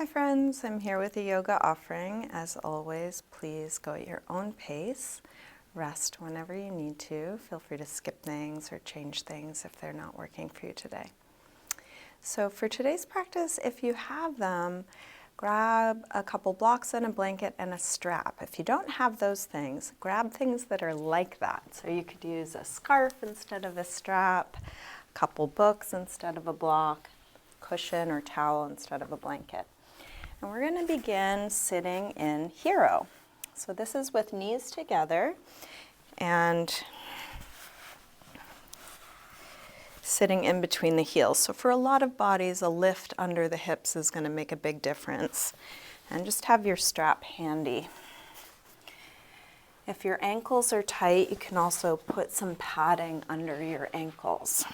Hi friends, I'm here with a yoga offering. As always, please go at your own pace. Rest whenever you need to. Feel free to skip things or change things if they're not working for you today. So for today's practice, if you have them, grab a couple blocks and a blanket and a strap. If you don't have those things, grab things that are like that. So you could use a scarf instead of a strap, a couple books instead of a block, cushion or towel instead of a blanket. And we're going to begin sitting in hero. So this is with knees together and sitting in between the heels. So for a lot of bodies, a lift under the hips is going to make a big difference. And just have your strap handy. If your ankles are tight, you can also put some padding under your ankles.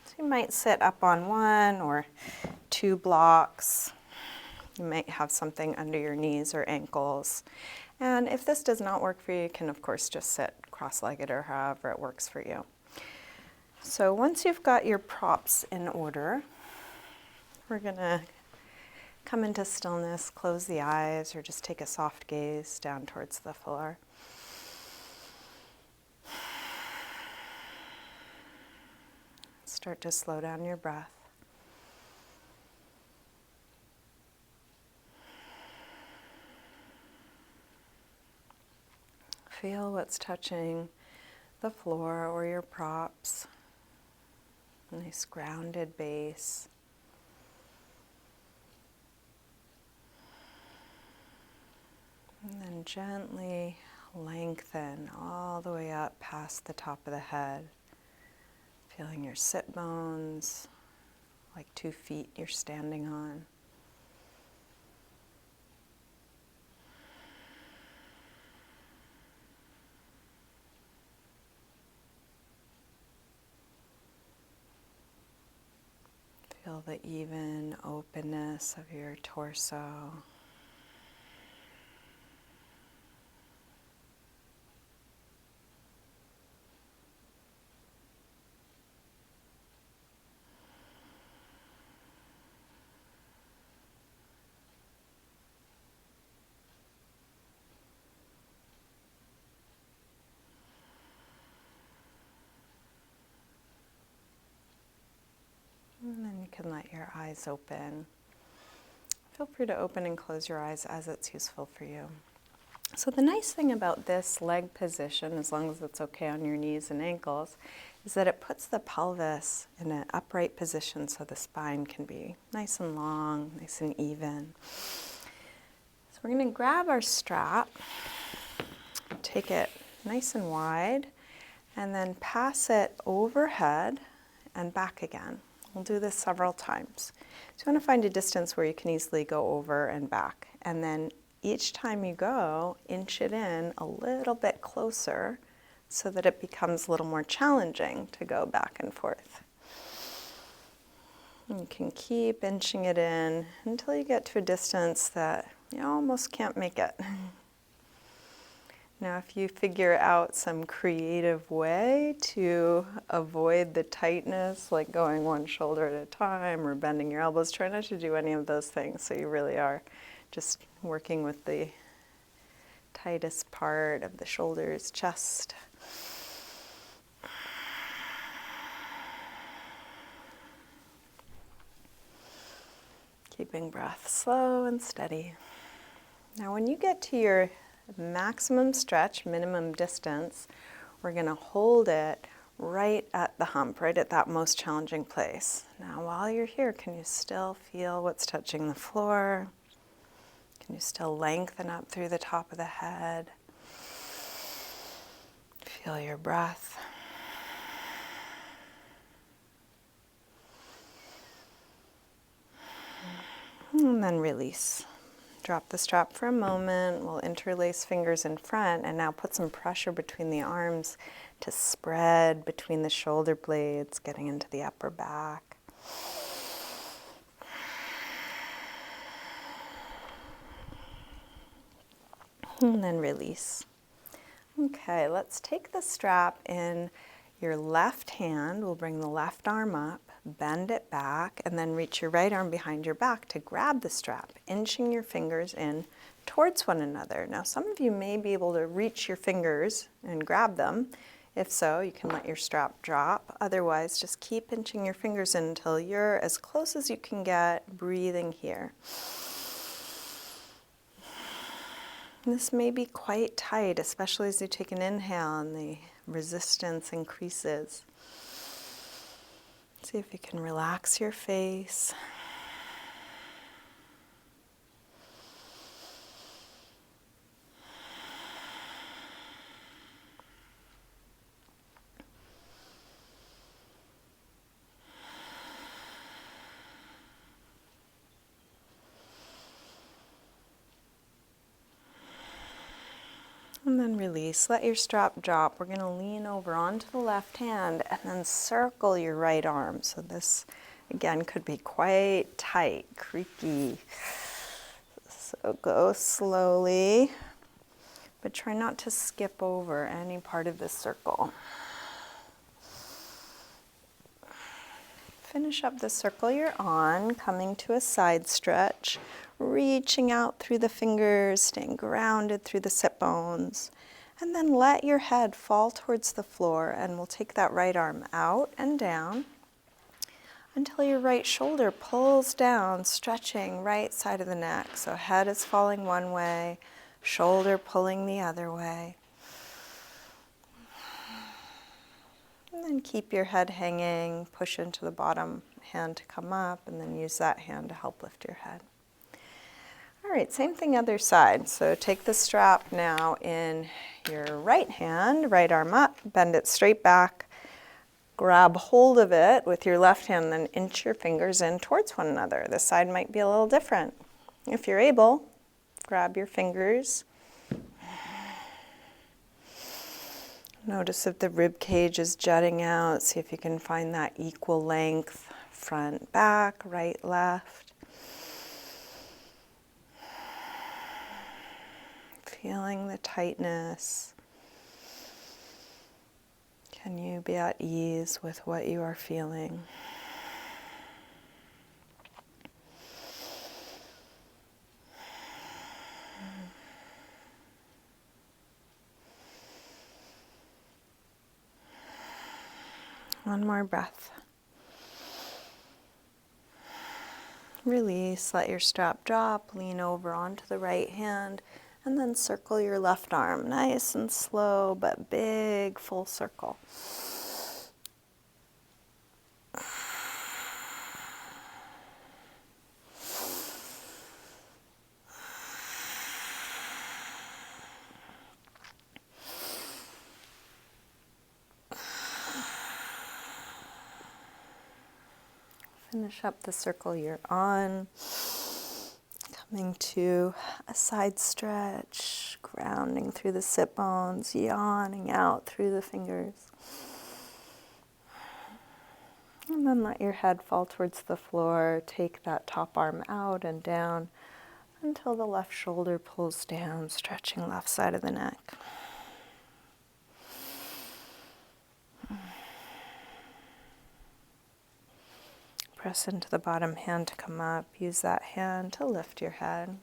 So you might sit up on one or two blocks. You might have something under your knees or ankles. And if this does not work for you, you can of course just sit cross-legged or however it works for you. So once you've got your props in order, we're gonna come into stillness, close the eyes, or just take a soft gaze down towards the floor. Start to slow down your breath. Feel what's touching the floor or your props. Nice grounded base. And then gently lengthen all the way up past the top of the head. Feeling your sit bones like 2 feet you're standing on. Feel the even openness of your torso. And then you can let your eyes open. Feel free to open and close your eyes as it's useful for you. So the nice thing about this leg position, as long as it's okay on your knees and ankles, is that it puts the pelvis in an upright position so the spine can be nice and long, nice and even. So we're going to grab our strap, take it nice and wide, and then pass it overhead and back again. We'll do this several times. So you want to find a distance where you can easily go over and back. And then each time you go, inch it in a little bit closer so that it becomes a little more challenging to go back and forth. And you can keep inching it in until you get to a distance that you almost can't make it. Now, if you figure out some creative way to avoid the tightness, like going one shoulder at a time or bending your elbows, try not to do any of those things. So you really are just working with the tightest part of the shoulders, chest. Keeping breath slow and steady. Now, when you get to your maximum stretch, minimum distance, we're going to hold it right at the hump, right at that most challenging place. Now, while you're here, can you still feel what's touching the floor? Can you still lengthen up through the top of the head? Feel your breath. And then release. Drop the strap for a moment. We'll interlace fingers in front and now put some pressure between the arms to spread between the shoulder blades, getting into the upper back. And then release. Okay, let's take the strap in your left hand. We'll bring the left arm up, bend it back, and then reach your right arm behind your back to grab the strap, inching your fingers in towards one another. Now, some of you may be able to reach your fingers and grab them. If so, you can let your strap drop. Otherwise, just keep inching your fingers in until you're as close as you can get, breathing here. This may be quite tight, especially as you take an inhale and the resistance increases. See if you can relax your face. And then release. Let your strap drop. We're going to lean over onto the left hand and then circle your right arm. So this, again, could be quite tight, creaky. So go slowly, but try not to skip over any part of the circle. Finish up the circle you're on, coming to a side stretch, reaching out through the fingers, staying grounded through the sit bones, and then let your head fall towards the floor, and we'll take that right arm out and down until your right shoulder pulls down, stretching right side of the neck. So head is falling one way, shoulder pulling the other way. And then keep your head hanging, push into the bottom hand to come up, and then use that hand to help lift your head. All right, same thing other side. So take the strap now in your right hand, right arm up, bend it straight back, grab hold of it with your left hand, then inch your fingers in towards one another. This side might be a little different. If you're able, grab your fingers. Notice if the rib cage is jutting out. See if you can find that equal length, front, back, right, left. Feeling the tightness. Can you be at ease with what you are feeling? One more breath. Release, let your strap drop, lean over onto the right hand, and then circle your left arm. Nice and slow, but big, full circle. Finish up the circle you're on. Coming to a side stretch, grounding through the sit bones, yawning out through the fingers. And then let your head fall towards the floor. Take that top arm out and down until the left shoulder pulls down, stretching left side of the neck. Press into the bottom hand to come up. Use that hand to lift your head.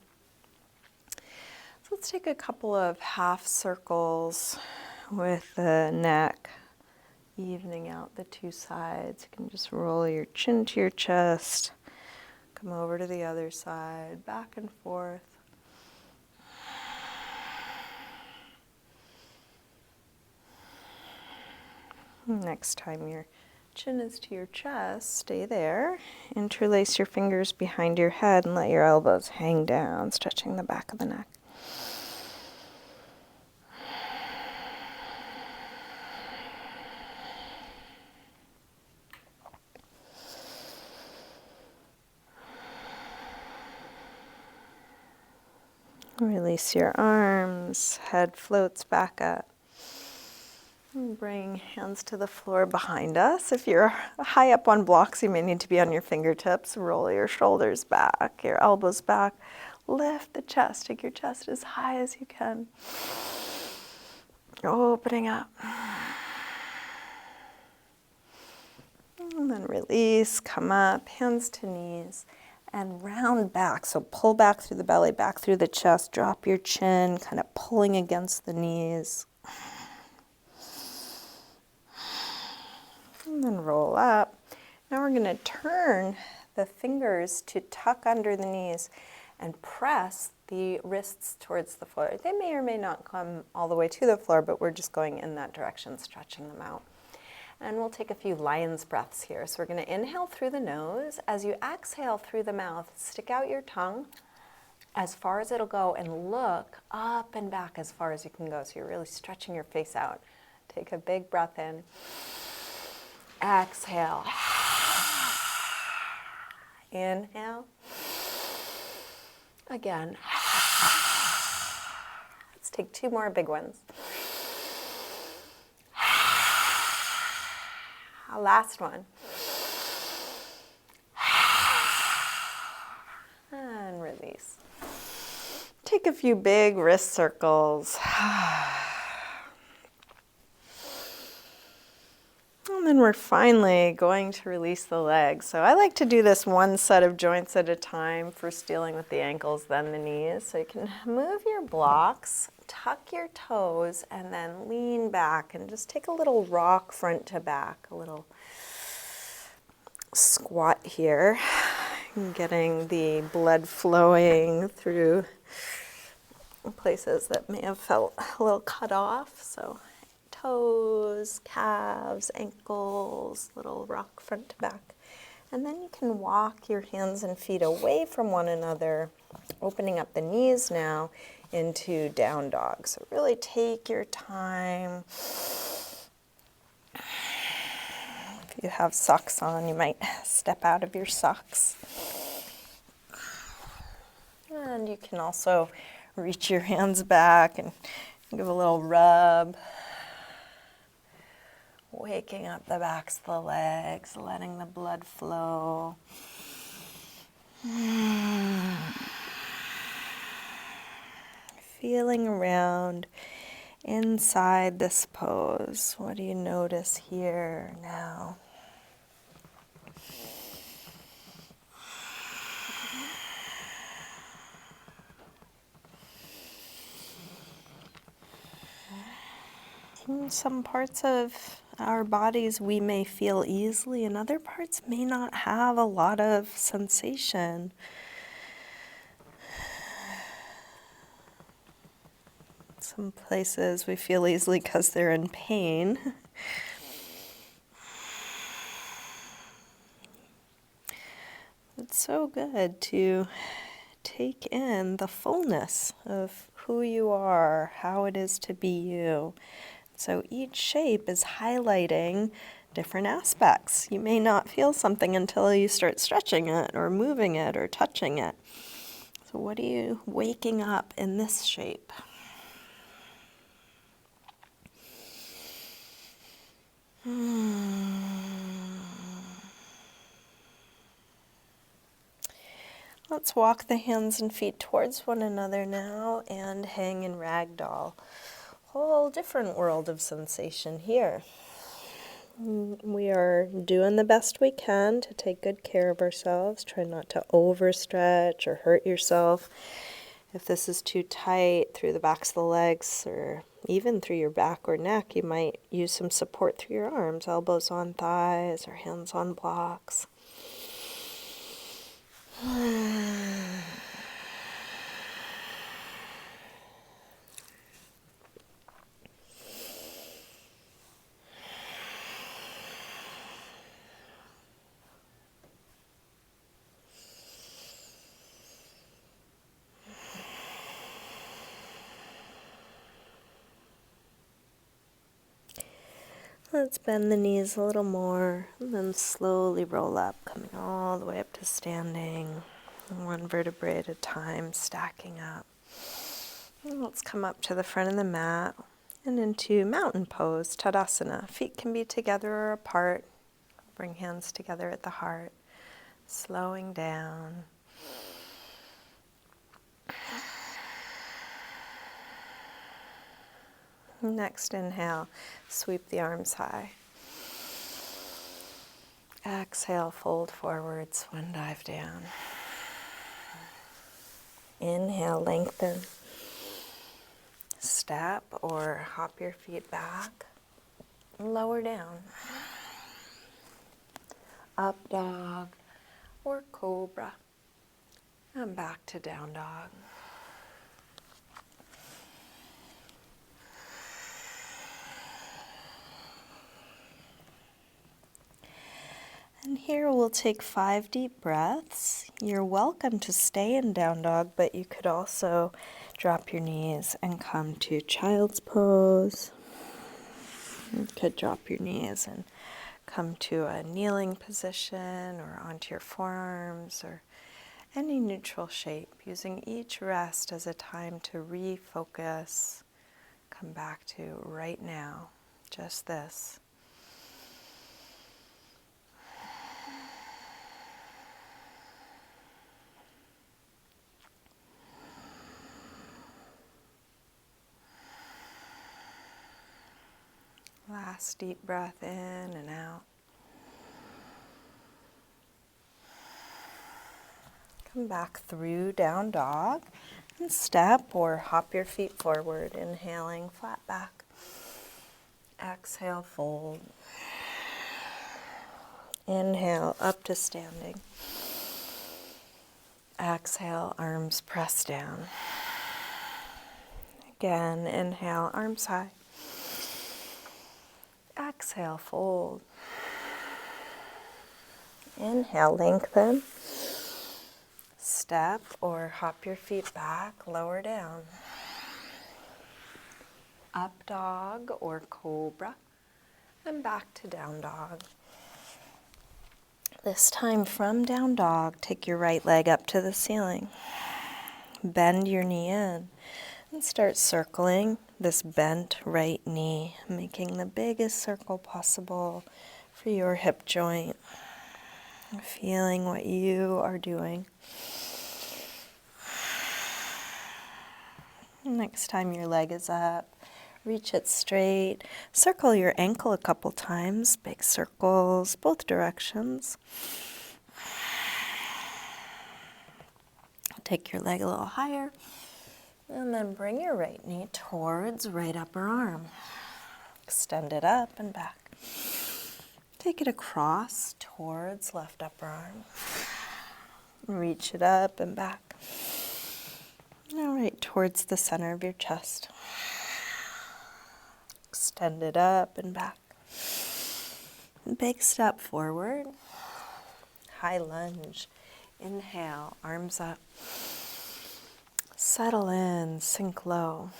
So let's take a couple of half circles with the neck, evening out the two sides. You can just roll your chin to your chest, come over to the other side, back and forth. Next time your chin is to your chest, stay there. Interlace your fingers behind your head and let your elbows hang down, stretching the back of the neck. Release your arms, head floats back up. Bring hands to the floor behind us. If you're high up on blocks, you may need to be on your fingertips. Roll your shoulders back, your elbows back. Lift the chest. Take your chest as high as you can. Opening up. And then release, come up, hands to knees, and round back. So pull back through the belly, back through the chest, drop your chin, kind of pulling against the knees. And then roll up. Now we're going to turn the fingers to tuck under the knees and press the wrists towards the floor. They may or may not come all the way to the floor, but we're just going in that direction, stretching them out. And we'll take a few lion's breaths here. So we're going to inhale through the nose. As you exhale through the mouth, stick out your tongue as far as it'll go and look up and back as far as you can go. So you're really stretching your face out. Take a big breath in. Exhale. Inhale. Again. Let's take 2 more big ones. Last one. And release. Take a few big wrist circles. And then we're finally going to release the legs. So I like to do this one set of joints at a time, first dealing with the ankles, then the knees. So you can move your blocks, tuck your toes, and then lean back and just take a little rock front to back, a little squat here, getting the blood flowing through places that may have felt a little cut off. So toes, calves, ankles, little rock front to back. And then you can walk your hands and feet away from one another, opening up the knees now into down dog. So really take your time. If you have socks on, you might step out of your socks. And you can also reach your hands back and give a little rub. Waking up the backs of the legs, letting the blood flow. Feeling around inside this pose. What do you notice here now? In some parts of our bodies we may feel easily, and other parts may not have a lot of sensation. Some places we feel easily because they're in pain. It's so good to take in the fullness of who you are, how it is to be you. So each shape is highlighting different aspects. You may not feel something until you start stretching it or moving it or touching it. So what are you waking up in this shape? Let's walk the hands and feet towards one another now and hang in ragdoll. Whole different world of sensation here. We are doing the best we can to take good care of ourselves. Try not to overstretch or hurt yourself. If this is too tight through the backs of the legs or even through your back or neck, you might use some support through your arms, elbows on thighs or hands on blocks. Let's bend the knees a little more and then slowly roll up, coming all the way up to standing, one vertebrae at a time, stacking up. And let's come up to the front of the mat and into mountain pose, Tadasana. Feet can be together or apart. Bring hands together at the heart, slowing down. Next inhale, sweep the arms high. Exhale, fold forward, swan dive down. Inhale, lengthen. Step or hop your feet back. Lower down. Up dog or cobra. And back to down dog. And here we'll take 5 deep breaths. You're welcome to stay in down dog, but you could also drop your knees and come to child's pose. You could drop your knees and come to a kneeling position or onto your forearms or any neutral shape, using each rest as a time to refocus, come back to right now, just this. Last deep breath in and out. Come back through down dog and step or hop your feet forward, inhaling flat back. Exhale, fold. Inhale, up to standing. Exhale, arms press down. Again, inhale, arms high. Exhale, fold. Inhale, lengthen. Step or hop your feet back, lower down. Up dog or cobra, and back to down dog. This time from down dog, take your right leg up to the ceiling. Bend your knee in and start circling this bent right knee, making the biggest circle possible for your hip joint. Feeling what you are doing. Next time your leg is up, reach it straight. Circle your ankle a couple times, big circles, both directions. Take your leg a little higher, and then bring your right knee towards right upper arm. Extend it up and back. Take it across towards left upper arm. Reach it up and back. Now right towards the center of your chest. Extend it up and back. Big step forward. High lunge. Inhale, arms up. Settle in, sink low.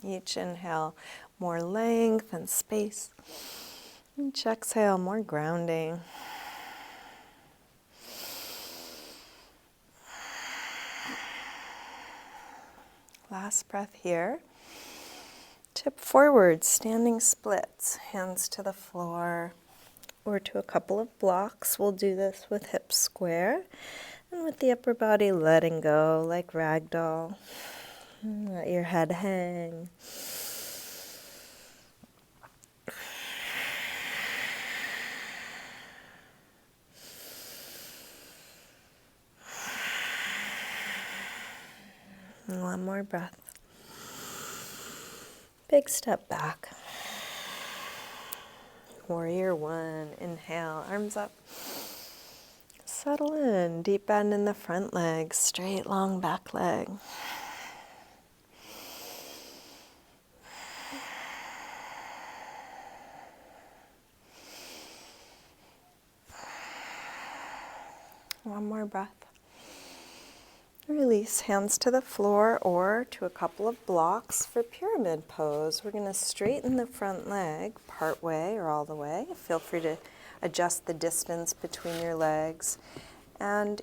Each inhale, more length and space. Each exhale, more grounding. Last breath here. Tip forward, standing splits, hands to the floor or to a couple of blocks. We'll do this with hips square and with the upper body letting go like ragdoll. Let your head hang. And one more breath. Big step back. Warrior one. Inhale, arms up. Settle in. Deep bend in the front leg. Straight, long back leg. One more breath. Release, hands to the floor or to a couple of blocks for pyramid pose. We're going to straighten the front leg part way or all the way. Feel free to adjust the distance between your legs. And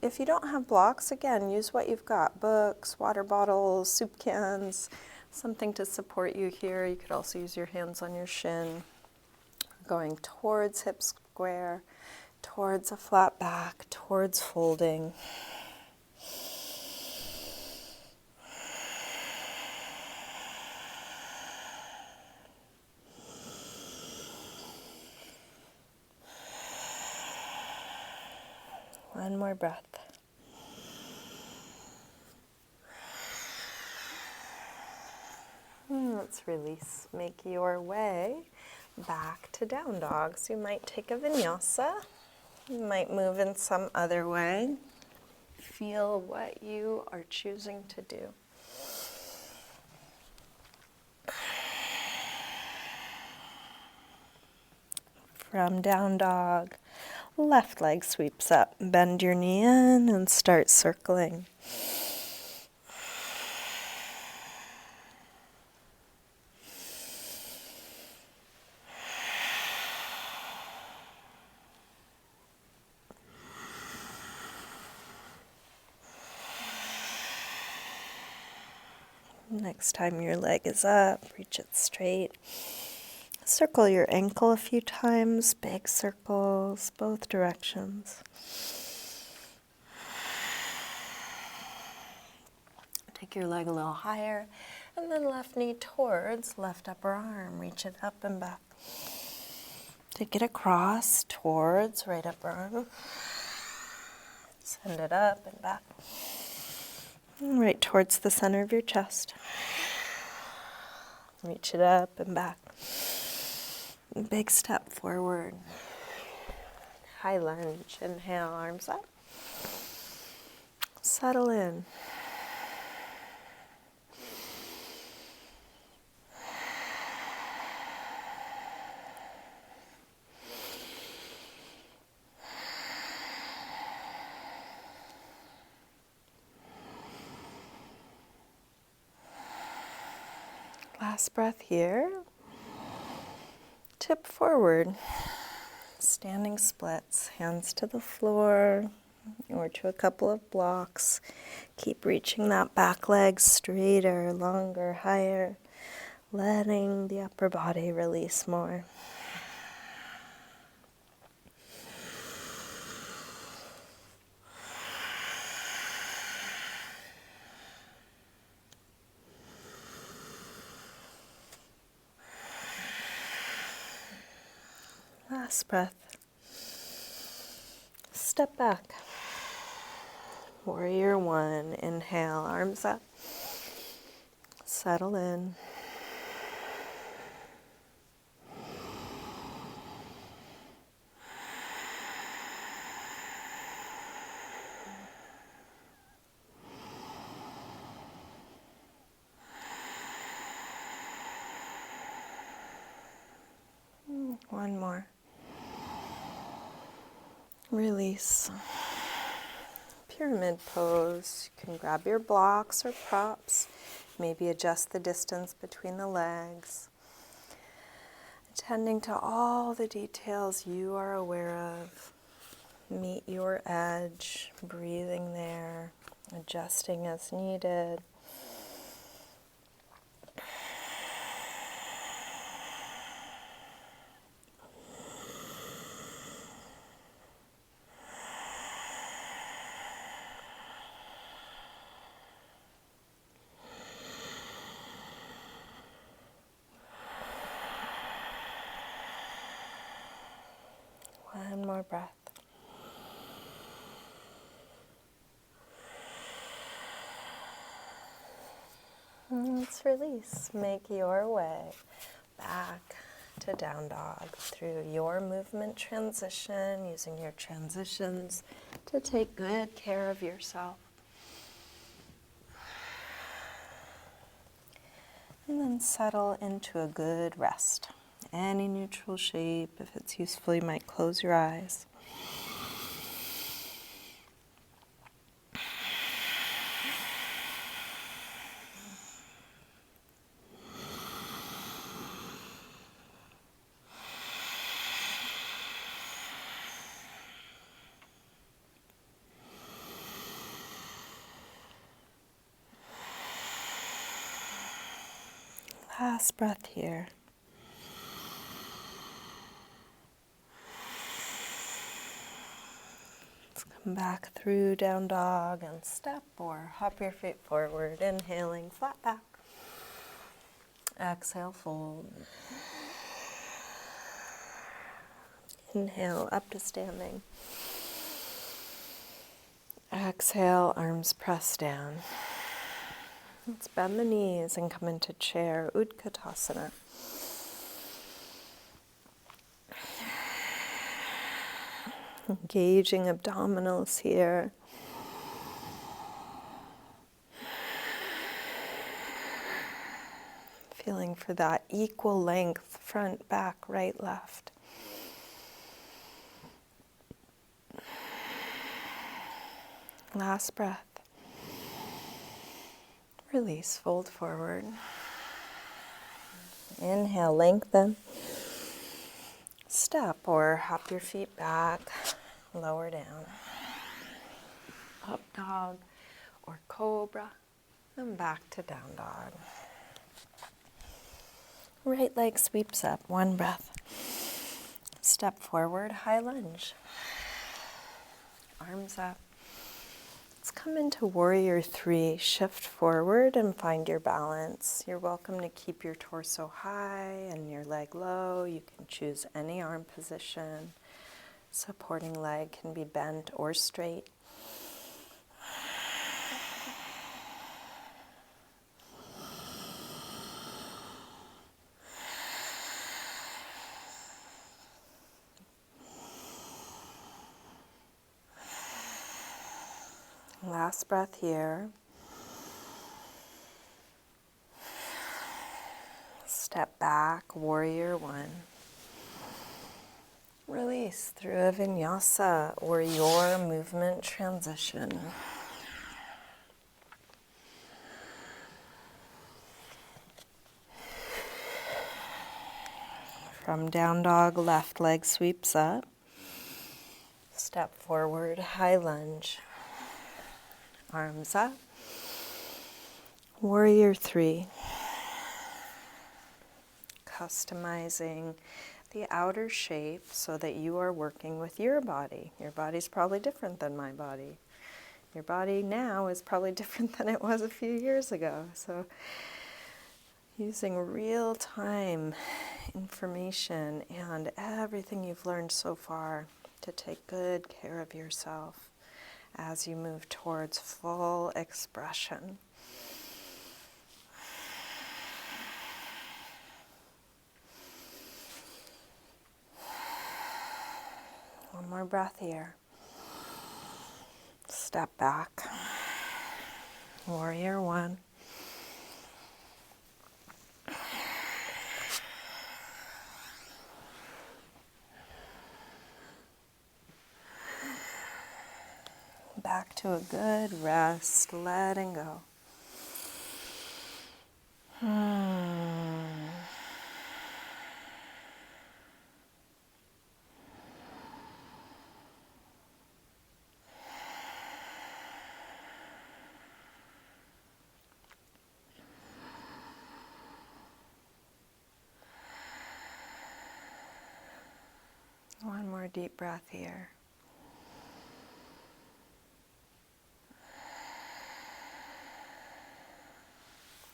if you don't have blocks, again, use what you've got. Books, water bottles, soup cans, something to support you here. You could also use your hands on your shin. Going towards hip square, towards a flat back, towards folding. One more breath. Let's release. Make your way back to down dog. So you might take a vinyasa. You might move in some other way. Feel what you are choosing to do. From down dog, left leg sweeps up. Bend your knee in and start circling. Next time your leg is up, reach it straight. Circle your ankle a few times, big circles, both directions. Take your leg a little higher, and then left knee towards left upper arm. Reach it up and back. Take it across towards right upper arm. Send it up and back. And right towards the center of your chest. Reach it up and back. Big step forward. High lunge. Inhale, arms up. Settle in. Last breath here. Tip forward. Standing splits, hands to the floor or to a couple of blocks. Keep reaching that back leg straighter, longer, higher, letting the upper body release more. Last breath. Step back. Warrior one. Inhale, arms up. Settle in. One more. Release. Pyramid pose. You can grab your blocks or props. Maybe adjust the distance between the legs. Attending to all the details you are aware of. Meet your edge. Breathing there. Adjusting as needed. One more breath. And let's release. Make your way back to down dog through your movement transition, using your transitions to take good care of yourself. And then settle into a good rest. Any neutral shape. If it's useful, you might close your eyes. Last breath here. Let's come back through down dog and step or hop your feet forward. Inhaling, flat back. Exhale, fold. Inhale, up to standing. Exhale, arms press down. Let's bend the knees and come into chair, Utkatasana. Engaging abdominals here. Feeling for that equal length, front, back, right, left. Last breath. Release, fold forward. Inhale, lengthen. Step or hop your feet back, lower down. Up dog or cobra, and back to down dog. Right leg sweeps up, one breath. Step forward, high lunge. Arms up. Let's come into warrior three. Shift forward and find your balance. You're welcome to keep your torso high and your leg low. You can choose any arm position. Supporting leg can be bent or straight. Last breath here. Step back, warrior one. Release through a vinyasa or your movement transition. From down dog, left leg sweeps up. Step forward, high lunge. Arms up. Warrior three. Customizing the outer shape so that you are working with your body. Your body's probably different than my body. Your body now is probably different than it was a few years ago. So using real-time information and everything you've learned so far to take good care of yourself as you move towards full expression. One more breath here. Step back. Warrior one. Back to a good rest, letting go. One more deep breath here.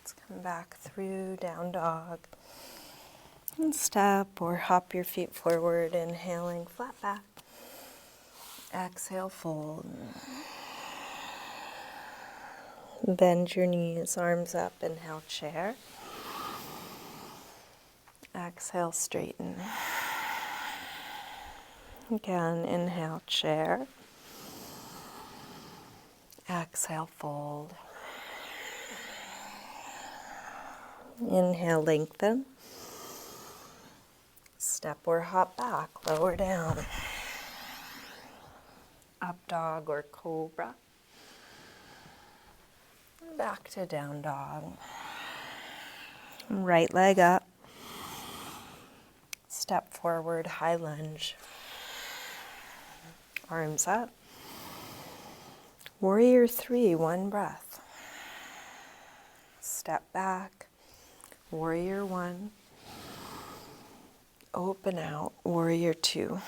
Let's come back through down dog. And step or hop your feet forward, inhaling flat back. Exhale, fold. Bend your knees, arms up, inhale, chair. Exhale, straighten. Again, inhale, chair. Exhale, fold. Inhale, lengthen. Step or hop back, lower down. Up dog or cobra. Back to down dog. Right leg up. Step forward, high lunge. Arms up. Warrior three, one breath. Step back. Warrior one. Open out, warrior two.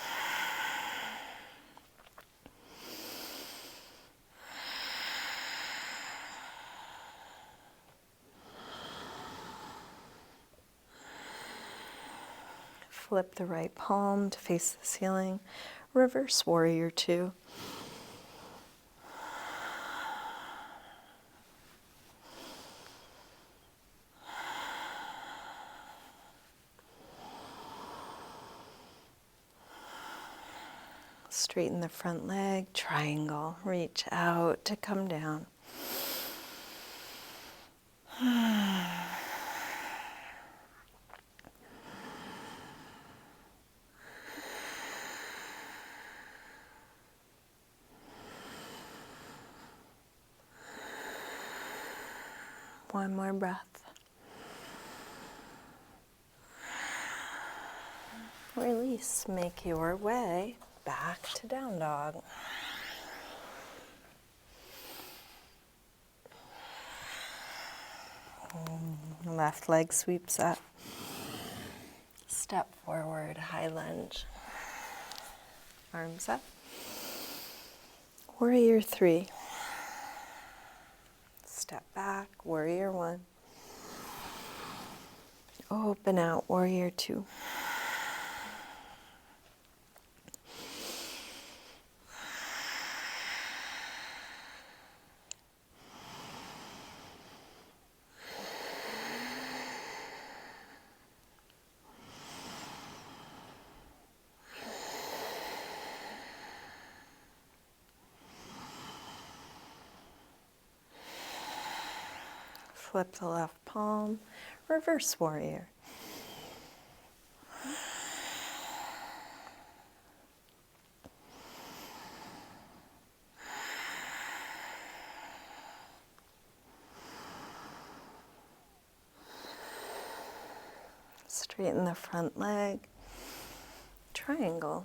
Flip the right palm to face the ceiling. Reverse warrior two. Straighten the front leg, triangle, reach out to come down. One more breath. Release, make your way back to down dog. Left leg sweeps up. Step forward, high lunge. Arms up. Warrior 3. Step back, warrior 1. Open out, warrior 2. Flip the left palm, reverse warrior. Straighten the front leg, triangle.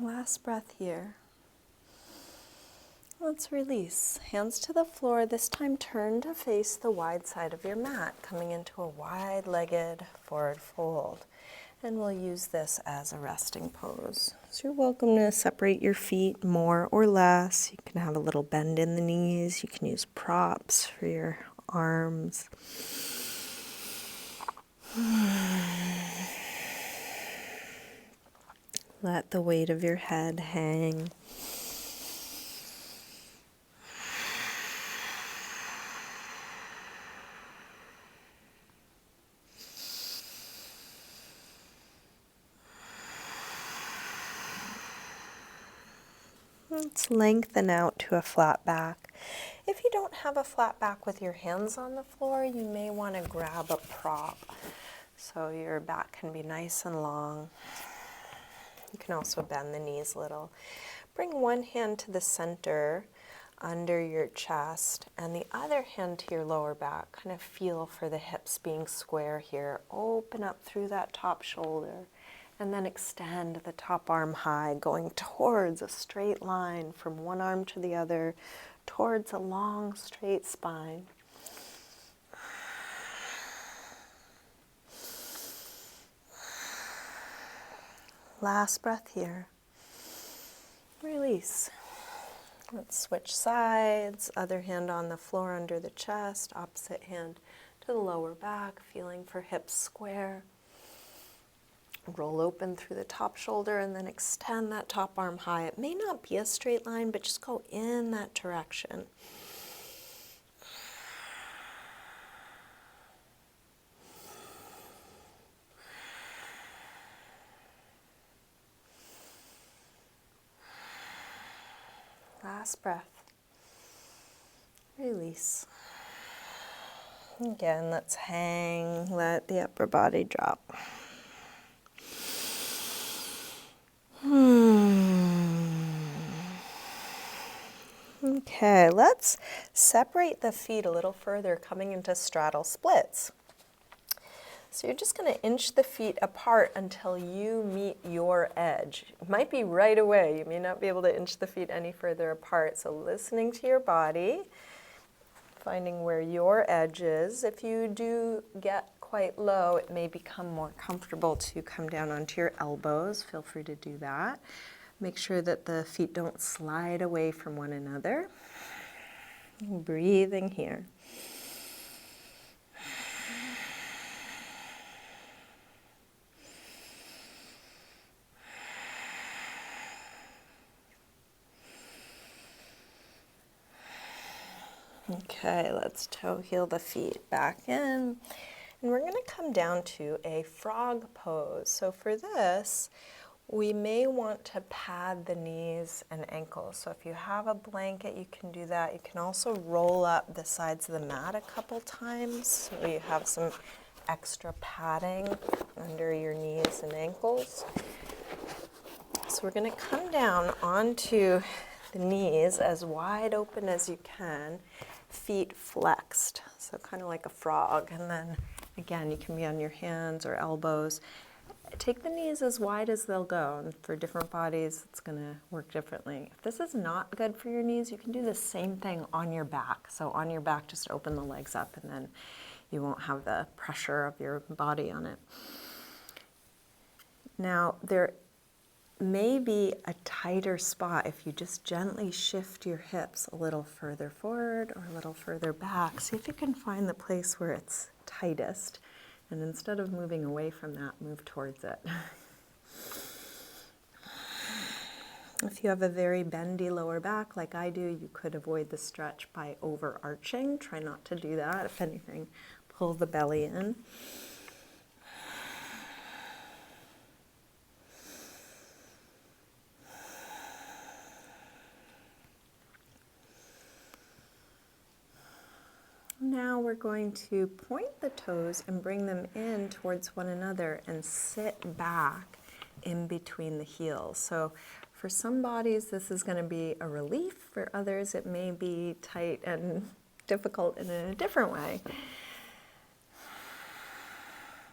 Last breath here. Let's release. Hands to the floor. This time turn to face the wide side of your mat, coming into a wide-legged forward fold. And we'll use this as a resting pose. So you're welcome to separate your feet more or less. You can have a little bend in the knees. You can use props for your arms. Let the weight of your head hang. Let's lengthen out to a flat back. If you don't have a flat back with your hands on the floor, you may want to grab a prop so your back can be nice and long. You can also bend the knees a little. Bring one hand to the center under your chest and the other hand to your lower back. Kind of feel for the hips being square here. Open up through that top shoulder and then extend the top arm high, going towards a straight line from one arm to the other, towards a long straight spine. Last breath here. Release. Let's switch sides. Other hand on the floor under the chest. Opposite hand to the lower back, feeling for hips square. Roll open through the top shoulder and then extend that top arm high. It may not be a straight line, but just go in that direction. Last breath. Release. Again, let's hang, let the upper body drop. Okay, let's separate the feet a little further, coming into straddle splits. So you're just going to inch the feet apart until you meet your edge. It might be right away. You may not be able to inch the feet any further apart. So listening to your body, finding where your edge is. If you do get quite low, it may become more comfortable to come down onto your elbows. Feel free to do that. Make sure that the feet don't slide away from one another. Breathing here. Okay, let's toe heel the feet back in. And we're going to come down to a frog pose. So for this, we may want to pad the knees and ankles. So if you have a blanket, you can do that. You can also roll up the sides of the mat a couple times so you have some extra padding under your knees and ankles. So we're going to come down onto the knees as wide open as you can, feet flexed, so kind of like a frog. And then again, you can be on your hands or elbows. Take the knees as wide as they'll go, and for different bodies, it's going to work differently. If this is not good for your knees, you can do the same thing on your back. So on your back, just open the legs up, and then you won't have the pressure of your body on it. Now, there may be a tighter spot if you just gently shift your hips a little further forward or a little further back. See if you can find the place where it's tightest, and instead of moving away from that, move towards it. If you have a very bendy lower back like I do, you could avoid the stretch by overarching. Try not to do that. If anything, pull the belly in. Now we're going to point the toes and bring them in towards one another and sit back in between the heels. So for some bodies, this is going to be a relief. For others, it may be tight and difficult in a different way.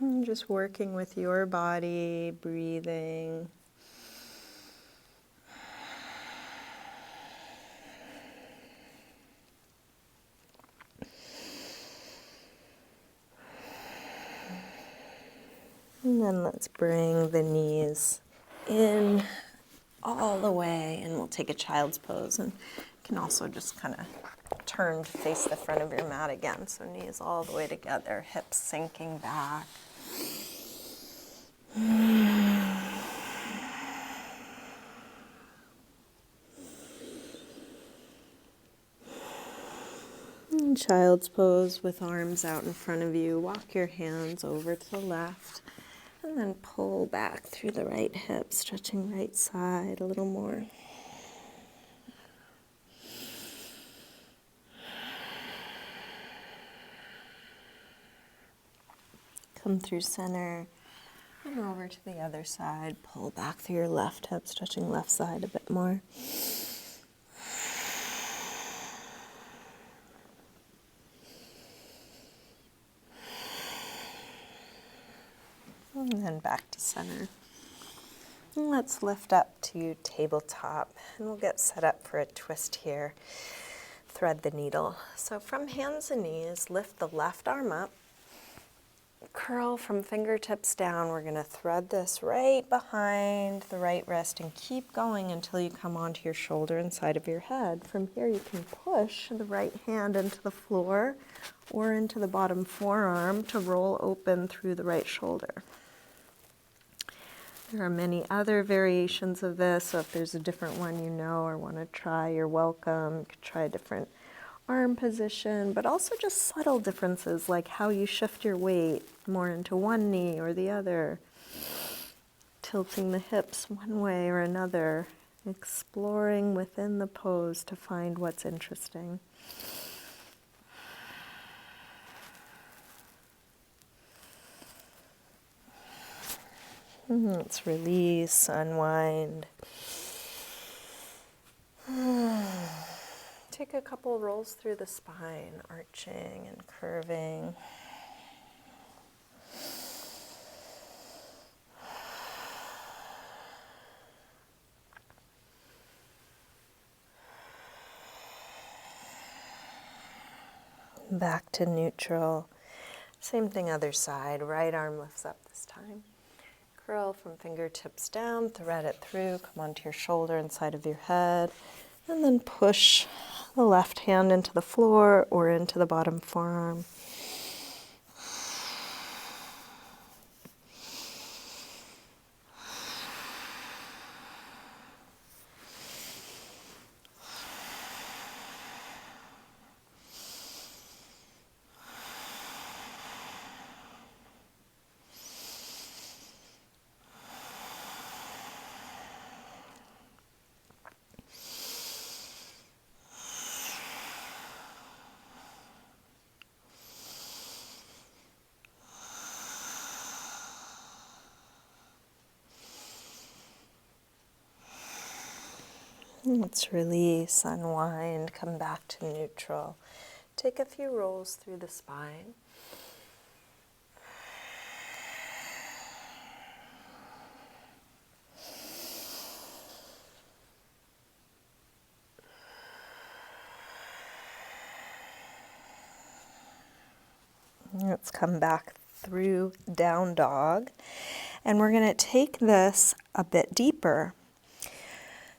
And just working with your body, breathing. And then let's bring the knees in all the way, and we'll take a child's pose, and you can also just kind of turn to face the front of your mat again. So knees all the way together, hips sinking back. And child's pose with arms out in front of you. Walk your hands over to the left. And then pull back through the right hip, stretching right side a little more. Come through center and over to the other side. Pull back through your left hip, stretching left side a bit more. And then back to center. And let's lift up to tabletop, and we'll get set up for a twist here. Thread the needle. So from hands and knees, lift the left arm up, curl from fingertips down. We're going to thread this right behind the right wrist and keep going until you come onto your shoulder and side of your head. From here, you can push the right hand into the floor or into the bottom forearm to roll open through the right shoulder. There are many other variations of this, so if there's a different one you know or want to try, you're welcome. You could try a different arm position, but also just subtle differences like how you shift your weight more into one knee or the other, tilting the hips one way or another, exploring within the pose to find what's interesting. Let's release, unwind. Take a couple rolls through the spine, arching and curving. Back to neutral. Same thing other side. Right arm lifts up this time. Curl from fingertips down, thread it through, come onto your shoulder and side of your head, and then push the left hand into the floor or into the bottom forearm. Let's release, unwind, come back to neutral. Take a few rolls through the spine. Let's come back through down dog. And we're going to take this a bit deeper,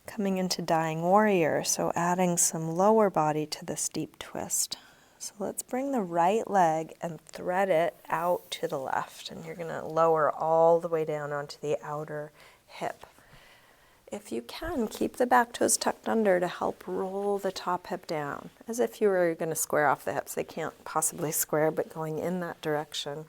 coming into dying warrior. So adding some lower body to this deep twist. So let's bring the right leg and thread it out to the left. And you're going to lower all the way down onto the outer hip. If you can, keep the back toes tucked under to help roll the top hip down, as if you were going to square off the hips. They can't possibly square, but going in that direction.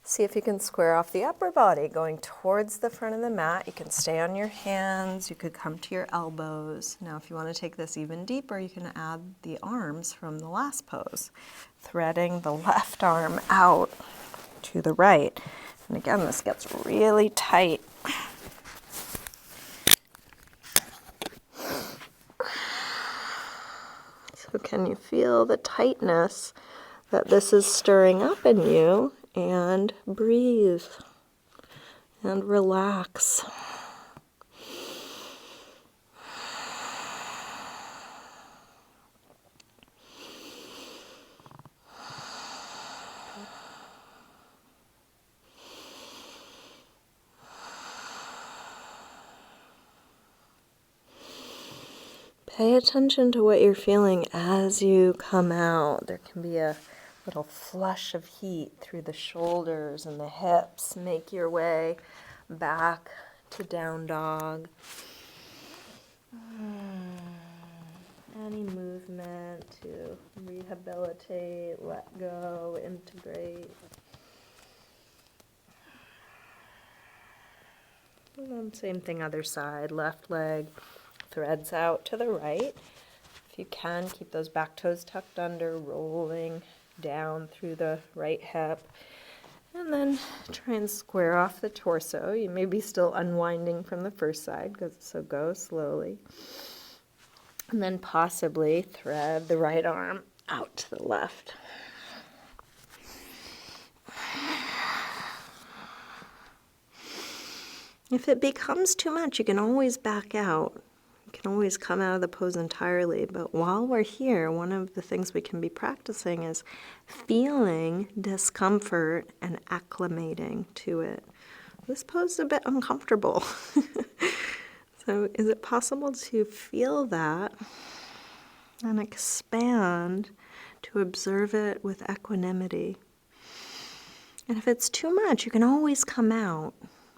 See if you can square off the upper body, going towards the front of the mat. You can stay on your hands. You could come to your elbows. Now, if you want to take this even deeper, you can add the arms from the last pose, threading the left arm out to the right. And again, this gets really tight. So can you feel the tightness that this is stirring up in you? And breathe and relax. Pay attention to what you're feeling as you come out. There can be a little flush of heat through the shoulders and the hips. Make your way back to down dog. Any movement to rehabilitate, let go, integrate. And then same thing other side, left leg threads out to the right. If you can, keep those back toes tucked under, rolling down through the right hip. And then try and square off the torso. You may be still unwinding from the first side, so go slowly. And then possibly thread the right arm out to the left. If it becomes too much, you can always back out. You can always come out of the pose entirely. But while we're here, one of the things we can be practicing is feeling discomfort and acclimating to it. This pose is a bit uncomfortable. So is it possible to feel that and expand to observe it with equanimity? And if it's too much, you can always come out.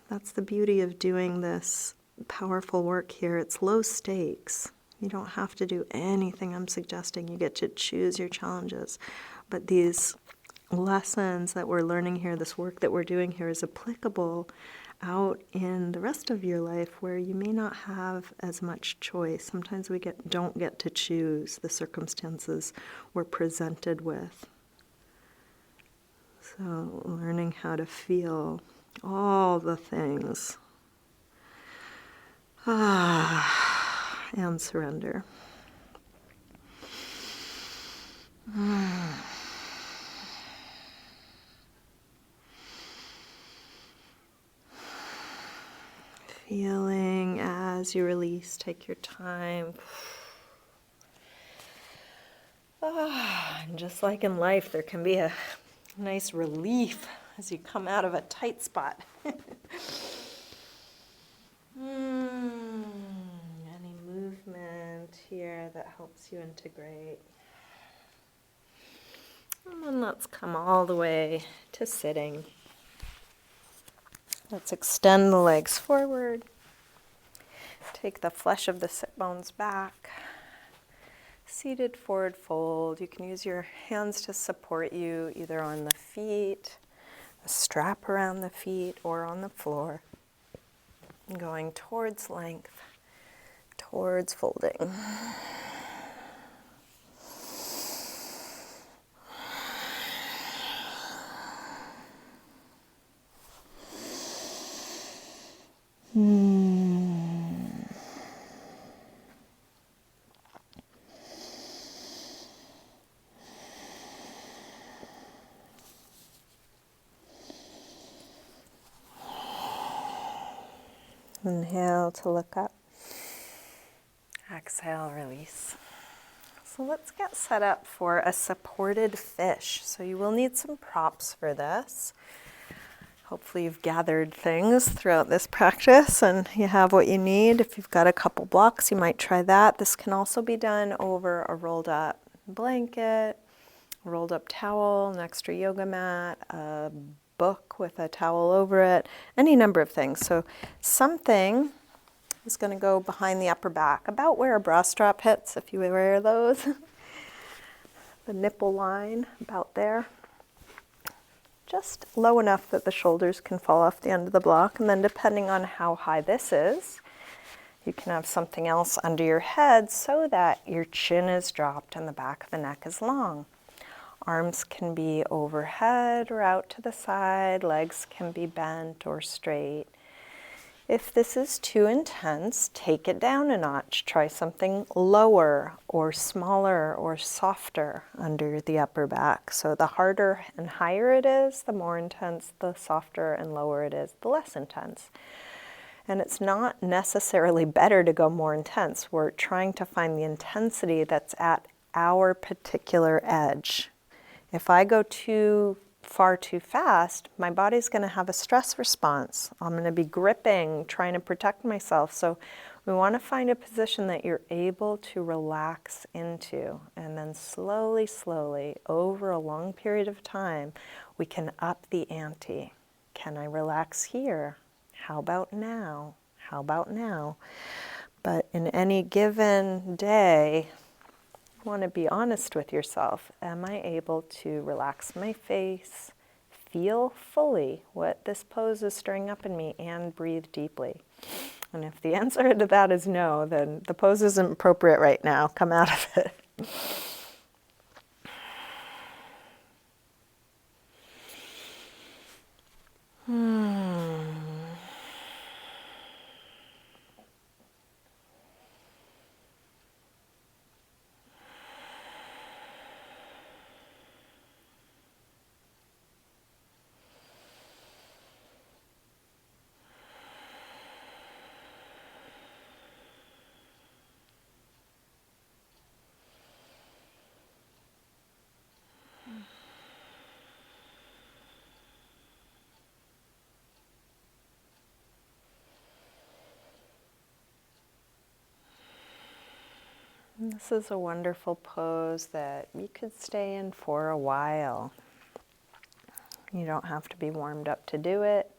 That's the beauty of doing this powerful work here. It's low stakes. You don't have to do anything I'm suggesting. You get to choose your challenges. But these lessons that we're learning here, this work that we're doing here is applicable out in the rest of your life where you may not have as much choice. Sometimes we don't get to choose the circumstances we're presented with. So learning how to feel all the things. And surrender. Feeling as you release, take your time. And just like in life, there can be a nice relief as you come out of a tight spot. Any movement here that helps you integrate. And then let's come all the way to sitting. Let's extend the legs forward. Take the flesh of the sit bones back. Seated forward fold. You can use your hands to support you either on the feet, a strap around the feet, or on the floor. Going towards length, towards folding. Inhale to look up. Exhale, release. So let's get set up for a supported fish. So you will need some props for this. Hopefully you've gathered things throughout this practice and you have what you need. If you've got a couple blocks, you might try that. This can also be done over a rolled up blanket, a rolled up towel, an extra yoga mat, a book with a towel over it, any number of things. So something is going to go behind the upper back, about where a bra strap hits, if you wear those. The nipple line, about there. Just low enough that the shoulders can fall off the end of the block. And then depending on how high this is, you can have something else under your head so that your chin is dropped and the back of the neck is long. Arms can be overhead or out to the side. Legs can be bent or straight. If this is too intense, take it down a notch. Try something lower or smaller or softer under the upper back. So the harder and higher it is, the more intense, the softer and lower it is, the less intense. And it's not necessarily better to go more intense. We're trying to find the intensity that's at our particular edge. If I go far too fast, my body's going to have a stress response. I'm going to be gripping, trying to protect myself. So we want to find a position that you're able to relax into. And then slowly, slowly, over a long period of time, we can up the ante. Can I relax here? How about now? How about now? But in any given day, you want to be honest with yourself. Am I able to relax my face, feel fully what this pose is stirring up in me, and breathe deeply? And if the answer to that is no, then the pose isn't appropriate right now. Come out of it. This is a wonderful pose that you could stay in for a while. You don't have to be warmed up to do it.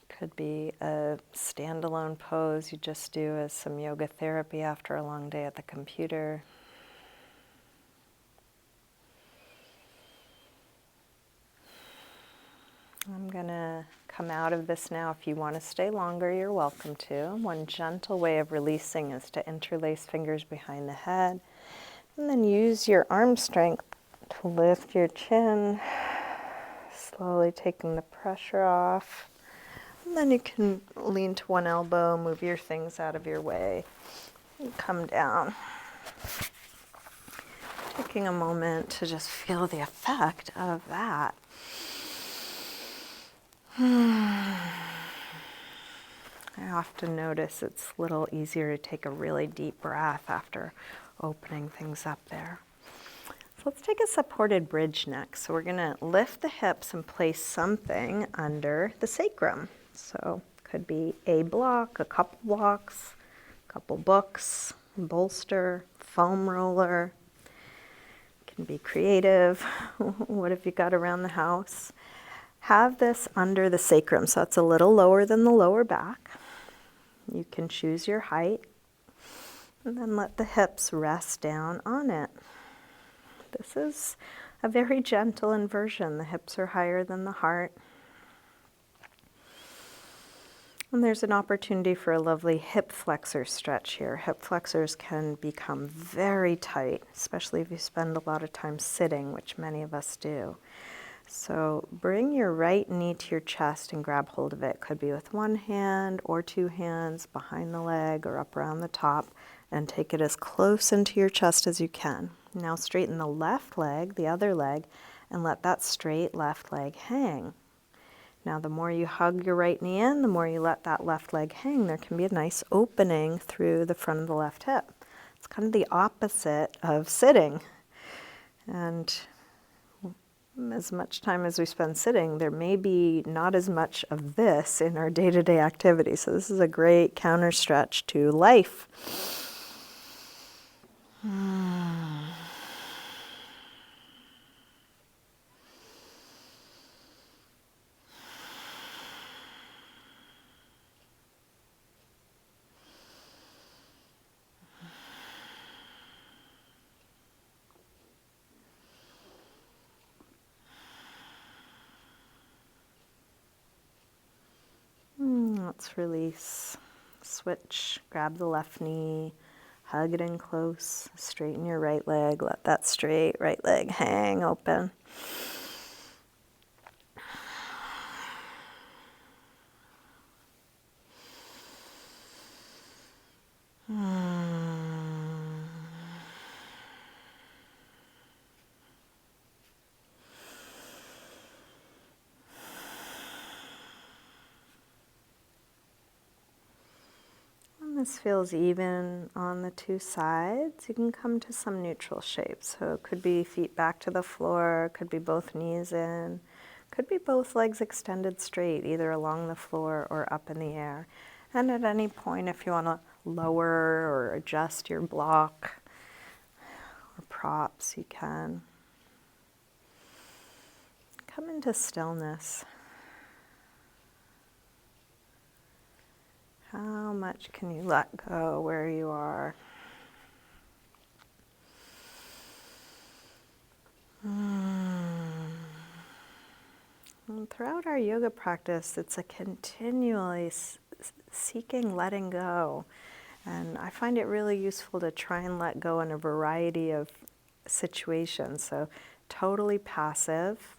Could be a standalone pose you just do as some yoga therapy after a long day at the computer. I'm going to come out of this now. If you want to stay longer, you're welcome to. One gentle way of releasing is to interlace fingers behind the head, and then use your arm strength to lift your chin, slowly taking the pressure off. And then you can lean to one elbow, move your things out of your way, and come down. Taking a moment to just feel the effect of that. I often notice it's a little easier to take a really deep breath after opening things up there. So let's take a supported bridge next. So we're going to lift the hips and place something under the sacrum. So it could be a block, a couple blocks, a couple books, a bolster, foam roller. It can be creative. What have you got around the house? Have this under the sacrum, so it's a little lower than the lower back. You can choose your height, and then let the hips rest down on it. This is a very gentle inversion. The hips are higher than the heart. And there's an opportunity for a lovely hip flexor stretch here. Hip flexors can become very tight, especially if you spend a lot of time sitting, which many of us do. So bring your right knee to your chest and grab hold of it. Could be with one hand or two hands behind the leg or up around the top, and take it as close into your chest as you can. Now straighten the left leg, the other leg, and let that straight left leg hang. Now, the more you hug your right knee in, the more you let that left leg hang, there can be a nice opening through the front of the left hip. It's kind of the opposite of sitting. And as much time as we spend sitting, there may be not as much of this in our day-to-day activity. So this is a great counter stretch to life. Let's release. Switch, grab the left knee, hug it in close, straighten your right leg, let that straight right leg hang open. This feels even on the two sides. You can come to some neutral shapes. So it could be feet back to the floor, could be both knees in, could be both legs extended straight, either along the floor or up in the air. And at any point, if you want to lower or adjust your block or props, you can. Come into stillness. How much can you let go where you are? And throughout our yoga practice, it's a continually seeking letting go. And I find it really useful to try and let go in a variety of situations. So totally passive.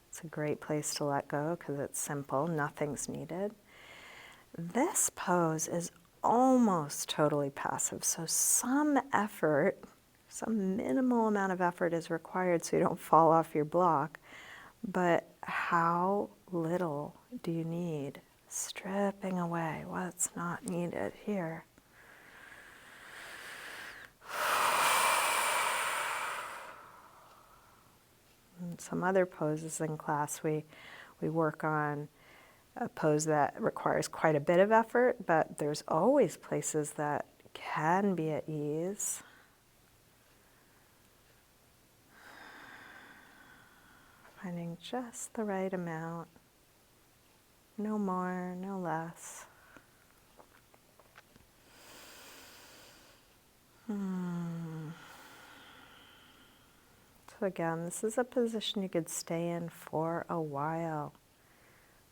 It's a great place to let go because it's simple, nothing's needed. This pose is almost totally passive, so some effort, some minimal amount of effort is required so you don't fall off your block, but how little do you need? Stripping away what's not needed here. And some other poses in class we work on a pose that requires quite a bit of effort, but there's always places that can be at ease. Finding just the right amount, no more, no less. So again, this is a position you could stay in for a while.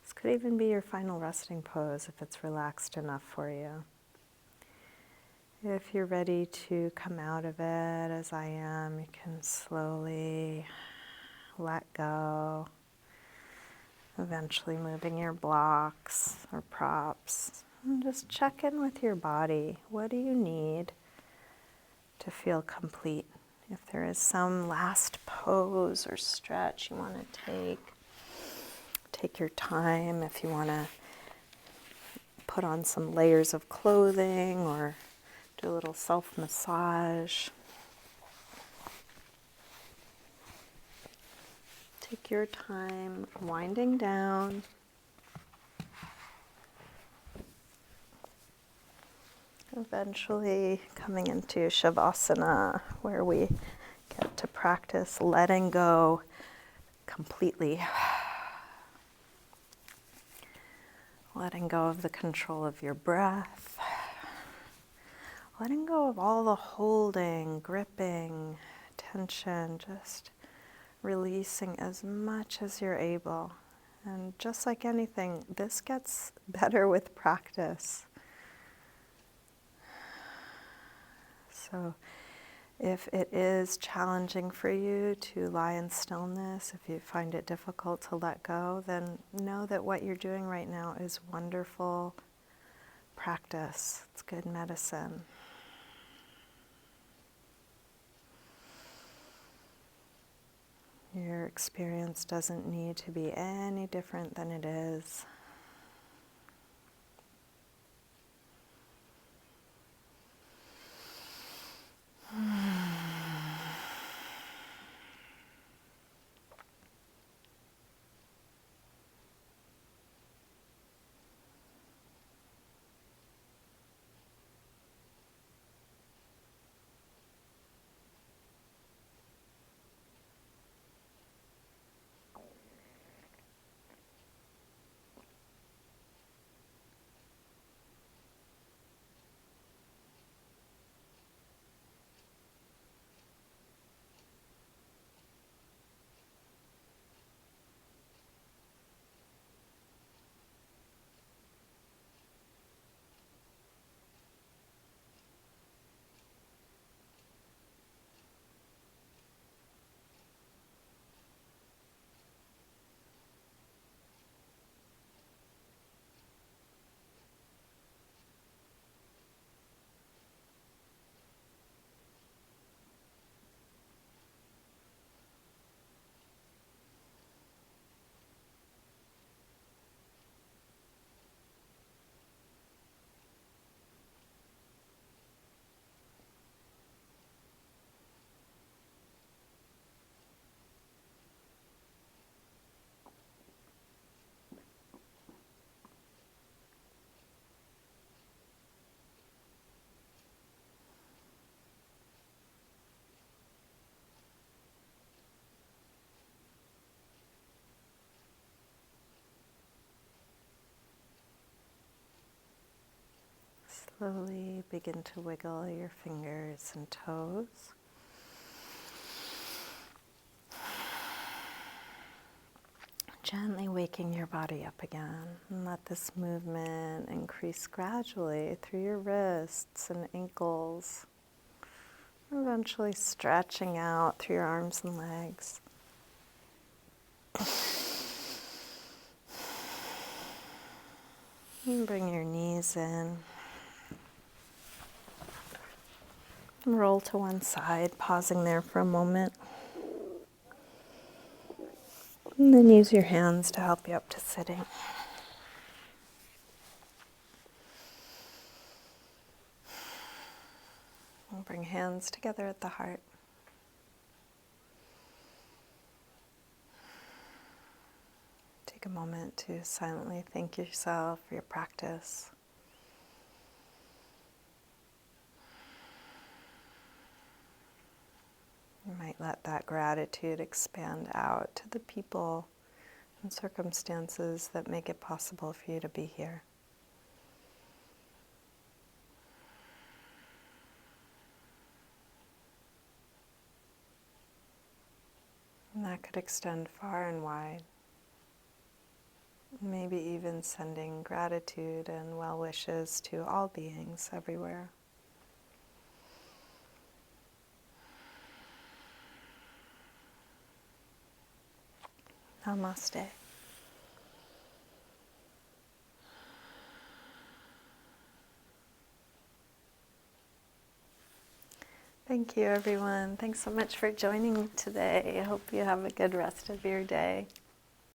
This could even be your final resting pose if it's relaxed enough for you. If you're ready to come out of it, as I am, you can slowly let go, eventually moving your blocks or props. And just check in with your body. What do you need to feel complete? If there is some last pose or stretch you want to take your time. If you want to put on some layers of clothing or do a little self-massage. Take your time winding down. Eventually coming into Shavasana, where we get to practice letting go completely. Letting go of the control of your breath. Letting go of all the holding, gripping, tension, just releasing as much as you're able. And just like anything, this gets better with practice. So if it is challenging for you to lie in stillness, if you find it difficult to let go, then know that what you're doing right now is wonderful practice. It's good medicine. Your experience doesn't need to be any different than it is. Slowly begin to wiggle your fingers and toes. Gently waking your body up again, and let this movement increase gradually through your wrists and ankles, eventually stretching out through your arms and legs. And bring your knees in. Roll to one side, pausing there for a moment. And then use your hands to help you up to sitting. And bring hands together at the heart. Take a moment to silently thank yourself for your practice. You might let that gratitude expand out to the people and circumstances that make it possible for you to be here. And that could extend far and wide. Maybe even sending gratitude and well wishes to all beings everywhere. Namaste. Thank you, everyone. Thanks so much for joining me today. I hope you have a good rest of your day.